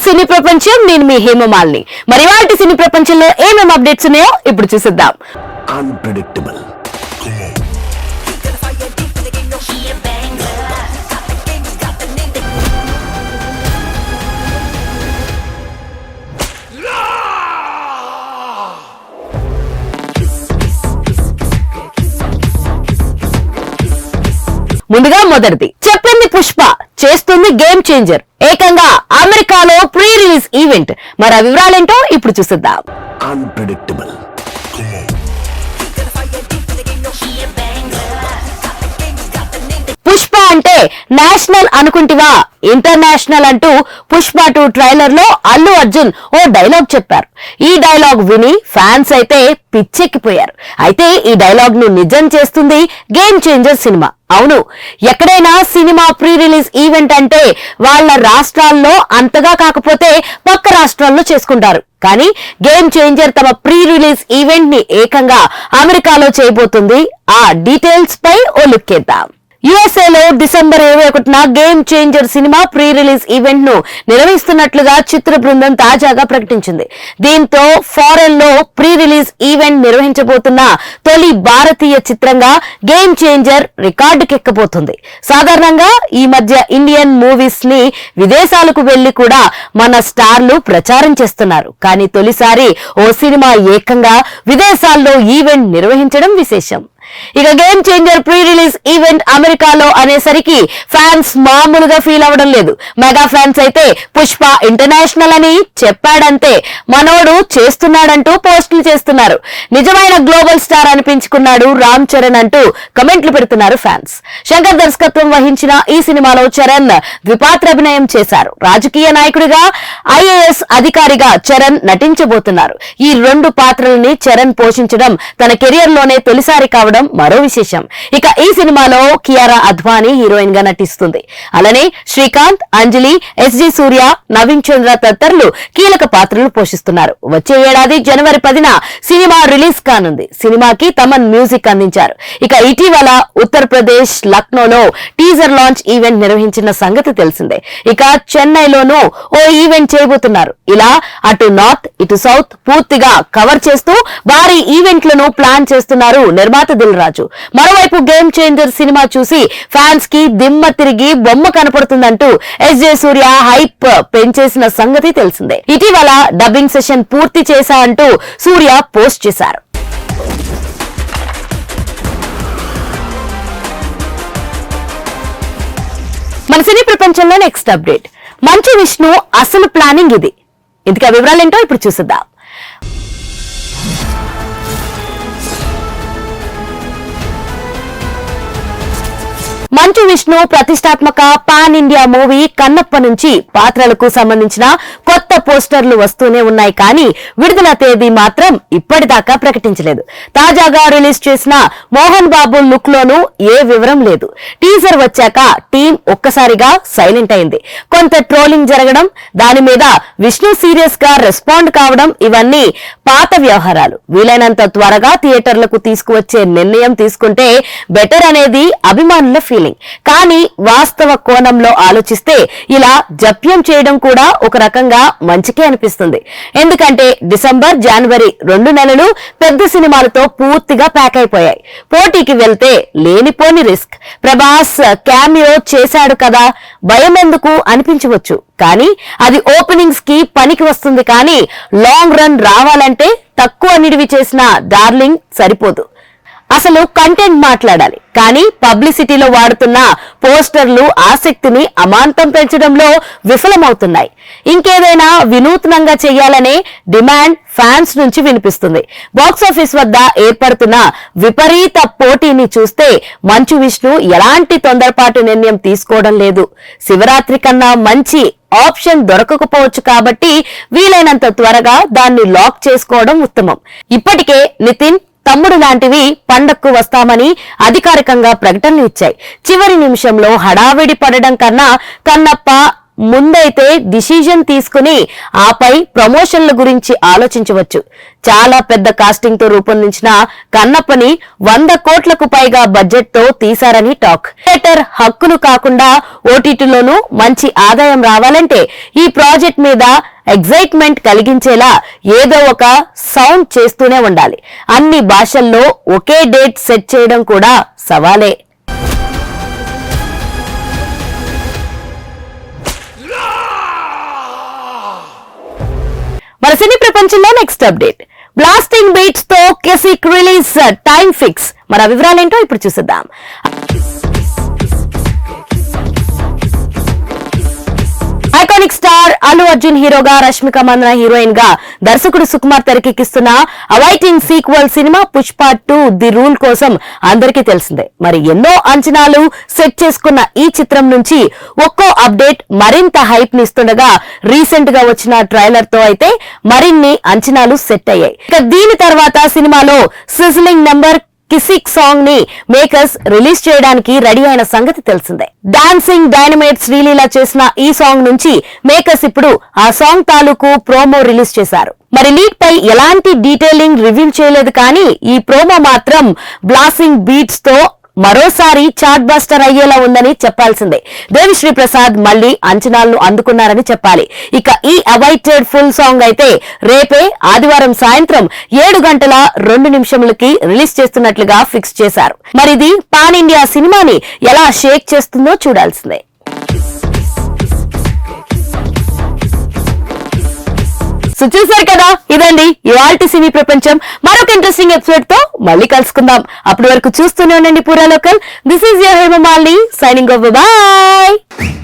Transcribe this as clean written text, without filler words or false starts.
సినీ ప్రపంచం, నేను మీ హేమమాలిని. మరి వాటి సినీ ప్రపంచంలో ఏమేమి అప్డేట్స్ ఉన్నాయో ఇప్పుడు చూసిద్దాం. అన్ప్రెడిక్టబుల్ ముందుగా మొదటిది చెప్పింది పుష్ప, చేస్తుంది గేమ్ చేంజర్. ఏకంగా అమెరికాలో ప్రీ రిలీజ్ ఈవెంట్. మరి ఆ వివరాలేంటో ఇప్పుడు చూసిద్దాం. అన్ప్రెడిక్టబుల్ పుష్ప అంటే నేషనల్ అనుకుంటివా ఇంటర్నేషనల్ అంటూ పుష్ప 2 ట్రైలర్ లో అల్లు అర్జున్ ఓ డైలాగ్ చెప్పారు. ఈ డైలాగ్ విని ఫ్యాన్స్ అయితే పిచ్చెక్కిపోయారు. అయితే ఈ డైలాగ్ ను నిజం చేస్తుంది గేమ్ చేంజర్ సినిమా. అవును, ఎక్కడైనా సినిమా ప్రీ రిలీజ్ ఈవెంట్ అంటే వాళ్ళ రాష్ట్రాల్లో అంతగా కాకపోతే పక్క రాష్ట్రాల్లో చేసుకుంటారు. కానీ గేమ్ చేంజర్ తమ ప్రీ రిలీజ్ ఈవెంట్ ని ఏకంగా అమెరికాలో చేయబోతుంది. ఆ డీటెయిల్స్ పై ఓ లుక్ ఇద్దాం. యుఎస్ఏ లో డిసెంబర్ 21న గేమ్ చేంజర్ సినిమా ప్రీ రిలీజ్ ఈవెంట్ ను నిర్వహిస్తున్నట్లుగా చిత్ర బృందం తాజాగా ప్రకటించింది. దీంతో ఫారెన్ లో ప్రీ రిలీజ్ ఈవెంట్ నిర్వహించబోతున్న తొలి భారతీయ చిత్రంగా గేమ్ చేంజర్ రికార్డుకెక్కబోతుంది. సాధారణంగా ఈ మధ్య ఇండియన్ మూవీస్ ని విదేశాలకు వెళ్లి కూడా మన స్టార్లు ప్రచారం చేస్తున్నారు. కానీ తొలిసారి ఓ సినిమా ఏకంగా విదేశాల్లో ఈవెంట్ నిర్వహించడం విశేషం. ఇక game changer pre release event అమెరికాలో అనేసరికి ఫ్యాన్స్ మామూలుగా ఫీల్ అవ్వడం లేదు. మెగా ఫ్యాన్స్ అయితే పుష్ప ఇంటర్నేషనల్ అని చెప్పాడంతే, మనోడు చేస్తున్నాడంటూ పోస్టులు చేస్తున్నారు. నిజమైన గ్లోబల్ స్టార్ అనిపించుకున్నాడు రామ్ చరణ్ అంటూ కమెంట్లు పెడుతున్నారు ఫ్యాన్స్. శంకర్ దర్శకత్వం వహించిన ఈ సినిమాలో చరణ్ ద్విపాత్ర అభినయం చేశారు. రాజకీయ నాయకుడిగా, ఐఏఎస్ అధికారిగా చరణ్ నటించబోతున్నారు. ఈ 2 పాత్రలని చరణ్ పోషించడం తన కెరియర్ లోనే తొలిసారి కావడం మరో విశేషం. ఇక ఈ సినిమాలో కియారా అద్వానీ హీరోయిన్ గా నటిస్తుంది. అలానే శ్రీకాంత్, అంజలి, ఎస్జి సూర్య, నవీన్ చంద్ర తదితరులు కీలక పాత్రలు పోషిస్తున్నారు. వచ్చే ఏడాది జనవరి 10న సినిమా రిలీజ్ కానుంది. సినిమాకి తమన్ మ్యూజిక్ అందించారు. ఇక ఇటీవల ఉత్తరప్రదేశ్ లక్నోలో టీజర్ లాంచ్ ఈవెంట్ నిర్వహించిన సంగతి తెలిసిందే. ఇక చెన్నైలోనూ ఓ ఈవెంట్ చేయబోతున్నారు. ఇలా అటు నార్త్ ఇటు సౌత్ పూర్తిగా కవర్ చేస్తూ భారీ ఈవెంట్లను ప్లాన్ చేస్తున్నారు నిర్మాత దిల్ రాజు. మరోవైపు గేమ్ చేంజర్ సినిమా చూసి ఫ్యాన్స్ కి దిమ్మ తిరిగి బొమ్మ కనపడుతుందంటూ ఎస్జే సూర్య హైప్ పెంచేసిన సంగతి తెలిసిందే. ఇటీవల డబ్బింగ్ సెషన్ పూర్తి చేశా అంటూ సూర్య పోస్ట్ చేశారు. మన సినీ ప్రపంచంలో నెక్స్ట్ అప్డేట్, మంచు విష్ణు అసలు ప్లానింగ్ ఇది. ఇంతకీ ఆ వివరాలేంటో ఇప్పుడు చూసిద్దాం. మంచు విష్ణు ప్రతిష్టాత్మక పాన్ ఇండియా మూవీ కన్నప్ప నుంచి పాత్రలకు సంబంధించిన కొత్త పోస్టర్లు వస్తూనే ఉన్నాయి. కానీ విడుదల తేదీ మాత్రం ఇప్పటిదాకా ప్రకటించలేదు. తాజాగా రిలీజ్ చేసిన మోహన్ బాబు లుక్ లోనూ ఏ వివరం లేదు. టీజర్ వచ్చాక టీం ఒక్కసారిగా సైలెంట్ అయింది. కొంత ట్రోలింగ్ జరగడం, దాని మీద విష్ణు సీరియస్ గా రెస్పాండ్ కావడం, ఇవన్నీ పాత వ్యవహారాలు. వీలైనంత త్వరగా థియేటర్లకు తీసుకువచ్చే నిర్ణయం తీసుకుంటే బెటర్ అనేది అభిమానుల ఫీలింగ్. కానీ వాస్తవ కోణంలో ఆలోచిస్తే ఇలా జప్యం చేయడం కూడా ఒక రకంగా మంచికే అనిపిస్తుంది. ఎందుకంటే డిసెంబర్, జనవరి 2 నెలలు పెద్ద సినిమాలతో పూర్తిగా ప్యాక్ అయిపోయాయి. పోటీకి వెళ్తే లేనిపోని రిస్క్. ప్రభాస్ క్యామియో చేశాడు కదా, భయం ఎందుకు అనిపించవచ్చు. కానీ అది ఓపెనింగ్స్ కి పనికి వస్తుంది. కానీ లాంగ్ రన్ రావాలంటే తక్కువ నిడివి చేసిన డార్లింగ్ సరిపోదు. అసలు కంటెంట్ మాట్లాడాలి. కానీ పబ్లిసిటీలో వాడుతున్న పోస్టర్లు ఆసక్తిని అమాంతం పెంచడంలో విఫలమవుతున్నాయి. ఇంకేదైనా వినూత్నంగా చేయాలనే డిమాండ్ ఫ్యాన్స్ నుంచి వినిపిస్తుంది. బాక్సాఫీస్ వద్ద ఏర్పడుతున్న విపరీత పోటీని చూస్తే మంచు విష్ణు ఎలాంటి తొందరపాటు నిర్ణయం తీసుకోవడం లేదు. శివరాత్రి కన్నా మంచి ఆప్షన్ దొరకకపోవచ్చు కాబట్టి వీలైనంత త్వరగా దాన్ని లాక్ చేసుకోవడం ఉత్తమం. ఇప్పటికే నితిన్, తమ్ముడు లాంటివి పండక్కు వస్తామని అధికారికంగా ప్రకటనలు ఇచ్చాయి. చివరి నిమిషంలో హడావిడి పడడం కన్నా కన్నప్ప ముందైతే డిసిజన్ తీసుకుని ఆపై ప్రమోషన్ల గురించి ఆలోచించవచ్చు. చాలా పెద్ద కాస్టింగ్ తో రూపొందించిన కన్నప్పని 100 కోట్లకు పైగా బడ్జెట్ తో తీశారని టాక్. థియేటర్ హక్కులు కాకుండా ఓటీటీలోనూ మంచి ఆదాయం రావాలంటే ఈ ప్రాజెక్ట్ మీద ఎగ్జైట్మెంట్ కలిగించేలా ఏదో ఒక సౌండ్ చేస్తూనే ఉండాలి. అన్ని భాషల్లో ఒకే డేట్ సెట్ చేయడం కూడా సవాలే. మన సినీ ప్రపంచంలో నెక్స్ట్ అప్డేట్, బ్లాస్టింగ్ బీట్స్ తో కెసిక్ రిలీజ్ టైం ఫిక్స్. మన వివరాలేంటో ఇప్పుడు చూసేద్దాం. ఐకానిక్ స్టార్ అల్లు అర్జున్ హీరోగా, రష్మిక మందన హీరోయిన్ గా దర్శకుడు సుకుమార్ తెరకెక్కిస్తున్న అవైటింగ్ సీక్వెల్ సినిమా పుష్ప 2 ది రూల్ కోసం అందరికీ తెలిసిందే. మరి ఎన్నో అంచనాలు సెట్ చేసుకున్న ఈ చిత్రం నుంచి ఒక్కో అప్డేట్ మరింత హైప్ నిస్తుండగా రీసెంట్ గా వచ్చిన ట్రైలర్ తో అయితే మరిన్ని అంచనాలు సెట్ అయ్యాయి. ఇక దీని తర్వాత సినిమాలో సిజ్లింగ్ నెంబర్ కిసిక్ సాంగ్ ని మేకర్స్ రిలీజ్ చేయడానికి రెడీ అయిన సంగతి తెలిసిందే. డాన్సింగ్ డైనమైట్ శ్రీలీల చేసిన ఈ సాంగ్ నుంచి మేకర్స్ ఇప్పుడు ఆ సాంగ్ తాలూకు ప్రోమో రిలీజ్ చేశారు. మరి లీడ్ పై ఎలాంటి డీటెయిలింగ్ రివీల్ చేయలేదు, కానీ ఈ ప్రోమో మాత్రం బ్లాస్టింగ్ బీట్స్ తో మరోసారి చార్ట్ బస్టర్ అయ్యేలా ఉందని చెప్పాల్సిందే. దేవిశ్రీ ప్రసాద్ మళ్లీ అంచనాలను అందుకున్నారని చెప్పాలి. ఇక ఈ అవైటెడ్ ఫుల్ సాంగ్ అయితే రేపే ఆదివారం సాయంత్రం 7:02 రిలీజ్ చేస్తున్నట్లుగా ఫిక్స్ చేశారు. మరి ఇది పాన్ ఇండియా సినిమాని ఎలా షేక్ చేస్తుందో చూడాల్సిందే. సో చూసారు కదా, ఇదండి ఇవాల్టి సినీ ప్రపంచం. మరొక ఇంట్రెస్టింగ్ ఎపిసోడ్ తో మళ్ళీ కలుసుకుందాం. అప్పటి వరకు చూస్తూనే ఉండండి పూరా local. This is your Hemamalini signing off. By.